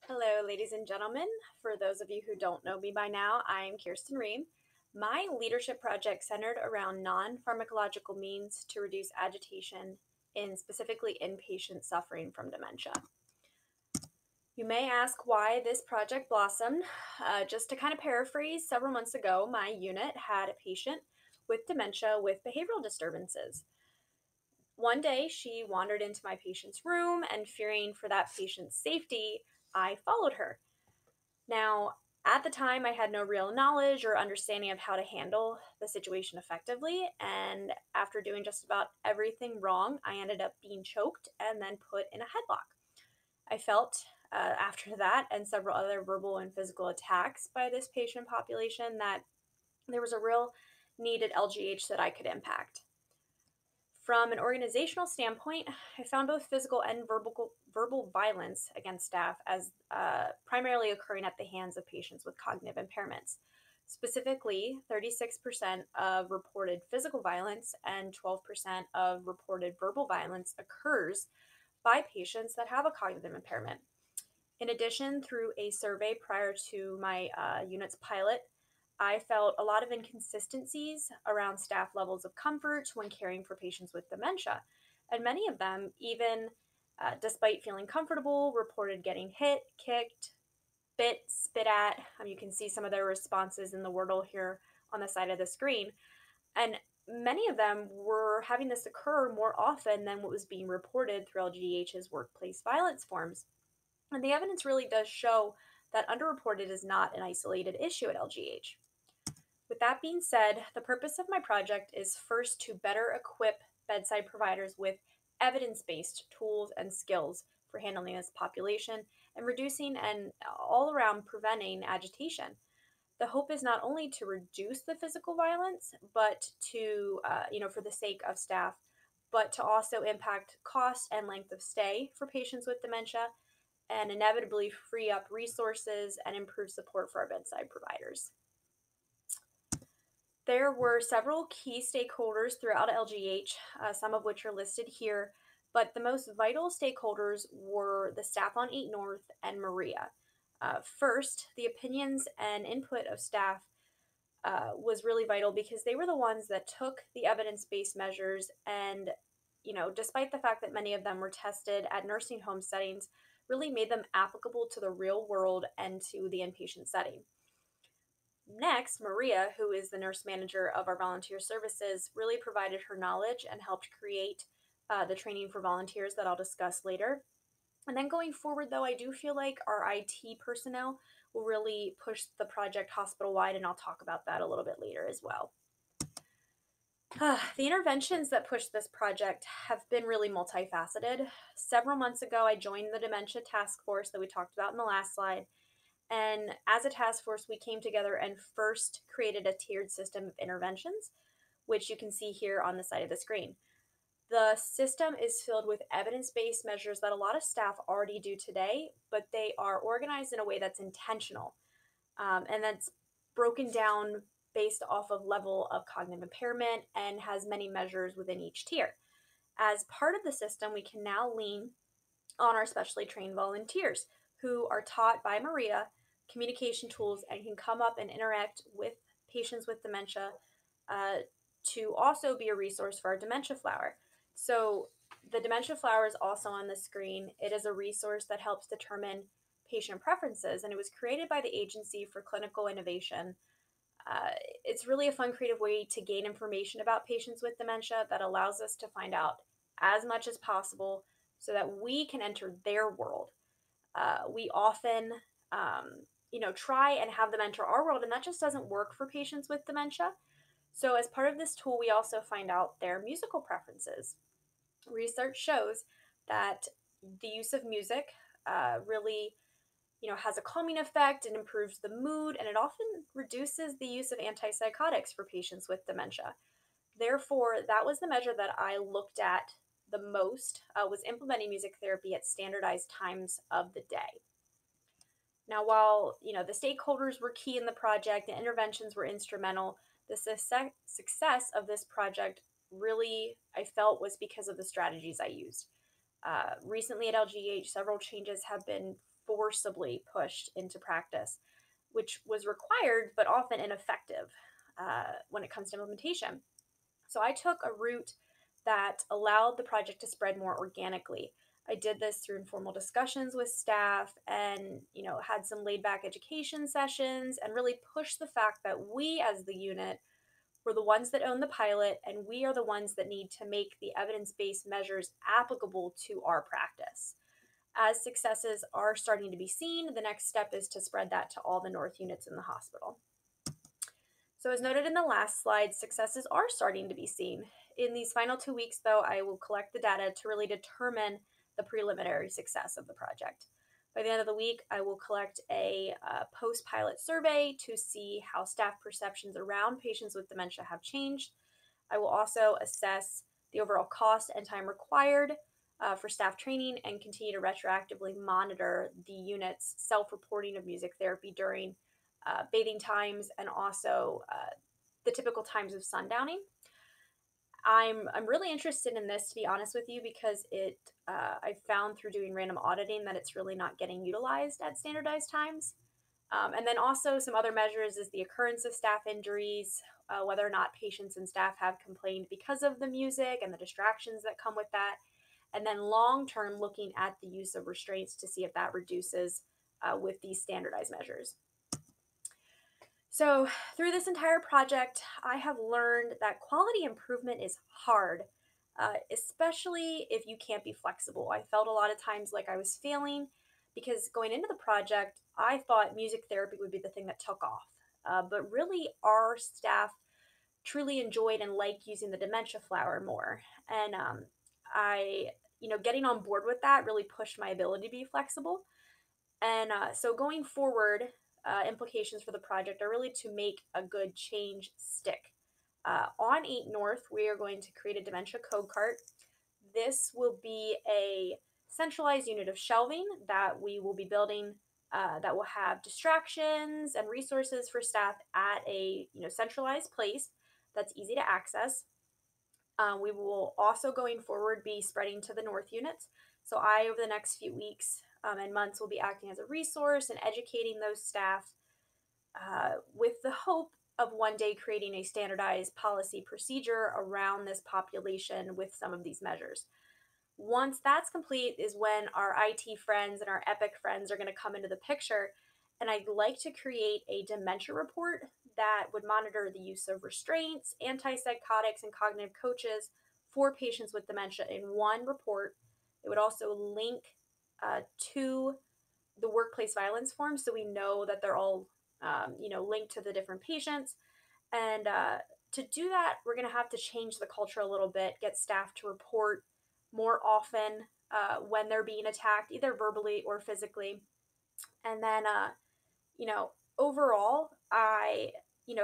Hello, ladies and gentlemen. For those of you who don't know me by now, I'm Kirsten Ream. My leadership project centered around non pharmacological means to reduce agitation in specifically inpatients suffering from dementia. You may ask why this project blossomed. Just to kind of paraphrase, several months ago, my unit had a patient with dementia with behavioral disturbances. One day, she wandered into my patient's room, and fearing for that patient's safety, I followed her. Now, at the time, I had no real knowledge or understanding of how to handle the situation effectively. And after doing just about everything wrong, I ended up being choked and then put in a headlock. I felt after that and several other verbal and physical attacks by this patient population that there was a real needed LGH that I could impact. From an organizational standpoint, I found both physical and verbal violence against staff as primarily occurring at the hands of patients with cognitive impairments. Specifically, 36% of reported physical violence and 12% of reported verbal violence occurs by patients that have a cognitive impairment. In addition, through a survey prior to my unit's pilot, I felt a lot of inconsistencies around staff levels of comfort when caring for patients with dementia. And many of them, even despite feeling comfortable, reported getting hit, kicked, bit, spit at. You can see some of their responses in the Wordle here on the side of the screen. And many of them were having this occur more often than what was being reported through LGH's workplace violence forms. And the evidence really does show that underreported is not an isolated issue at LGH. With that being said, the purpose of my project is first to better equip bedside providers with evidence based tools and skills for handling this population and reducing and all around preventing agitation. The hope is not only to reduce the physical violence, but to, for the sake of staff, but to also impact cost and length of stay for patients with dementia and inevitably free up resources and improve support for our bedside providers. There were several key stakeholders throughout LGH, some of which are listed here, but the most vital stakeholders were the staff on 8 North and Maria. First, the opinions and input of staff was really vital because they were the ones that took the evidence-based measures and, despite the fact that many of them were tested at nursing home settings, really made them applicable to the real world and to the inpatient setting. Next, Maria, who is the nurse manager of our volunteer services, really provided her knowledge and helped create the training for volunteers that I'll discuss later. And then going forward, though, I do feel like our IT personnel will really push the project hospital wide, and I'll talk about that a little bit later as well. The interventions that push this project have been really multifaceted. Several months ago, I joined the dementia task force that we talked about in the last slide. And as a task force, we came together and first created a tiered system of interventions, which you can see here on the side of the screen. The system is filled with evidence-based measures that a lot of staff already do today, but they are organized in a way that's intentional, and that's broken down based off of level of cognitive impairment and has many measures within each tier. As part of the system, we can now lean on our specially trained volunteers who are taught by Maria communication tools and can come up and interact with patients with dementia to also be a resource for our dementia flower. So the dementia flower is also on the screen. It is a resource that helps determine patient preferences, and it was created by the Agency for Clinical Innovation. It's really a fun, creative way to gain information about patients with dementia that allows us to find out as much as possible so that we can enter their world. We often, try and have them enter our world, and that just doesn't work for patients with dementia. So, as part of this tool, we also find out their musical preferences. Research shows that the use of music really, has a calming effect and improves the mood, and it often reduces the use of antipsychotics for patients with dementia. Therefore, that was the measure that I looked at the most was implementing music therapy at standardized times of the day. Now, while the stakeholders were key in the project, the interventions were instrumental. The success of this project really, I felt, was because of the strategies I used. Recently at LGH, several changes have been forcibly pushed into practice, which was required but often ineffective when it comes to implementation. So I took a route that allowed the project to spread more organically. I did this through informal discussions with staff and, had some laid back education sessions and really pushed the fact that we as the unit were the ones that own the pilot and we are the ones that need to make the evidence-based measures applicable to our practice. As successes are starting to be seen, the next step is to spread that to all the North units in the hospital. So as noted in the last slide, successes are starting to be seen. In these final 2 weeks, though, I will collect the data to really determine the preliminary success of the project. By the end of the week, I will collect a post-pilot survey to see how staff perceptions around patients with dementia have changed. I will also assess the overall cost and time required for staff training and continue to retroactively monitor the unit's self-reporting of music therapy during bathing times and also the typical times of sundowning. I'm really interested in this, to be honest with you, because I found through doing random auditing that it's really not getting utilized at standardized times. And then also some other measures is the occurrence of staff injuries, whether or not patients and staff have complained because of the music and the distractions that come with that. And then long term, looking at the use of restraints to see if that reduces with these standardized measures. So through this entire project, I have learned that quality improvement is hard, especially if you can't be flexible. I felt a lot of times like I was failing because going into the project, I thought music therapy would be the thing that took off. But really, our staff truly enjoyed and liked using the dementia flower more. And getting on board with that really pushed my ability to be flexible. And so going forward, implications for the project are really to make a good change stick. On 8 North, we are going to create a dementia code cart. This will be a centralized unit of shelving that we will be building that will have distractions and resources for staff at a centralized place that's easy to access. We will also going forward be spreading to the North units. So I, over the next few weeks and months, will be acting as a resource and educating those staff with the hope of one day creating a standardized policy procedure around this population with some of these measures. Once that's complete is when our IT friends and our Epic friends are going to come into the picture. And I'd like to create a dementia report that would monitor the use of restraints, antipsychotics, and cognitive coaches for patients with dementia in one report. It would also link to the workplace violence forms so we know that they're all linked to the different patients. And to do that, we're going to have to change the culture a little bit, get staff to report more often when they're being attacked, either verbally or physically. And then, overall, I,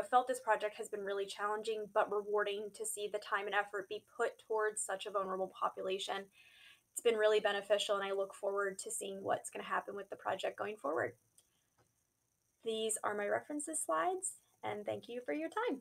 felt this project has been really challenging but rewarding to see the time and effort be put towards such a vulnerable population. It's been really beneficial, and I look forward to seeing what's going to happen with the project going forward. These are my references slides, and thank you for your time.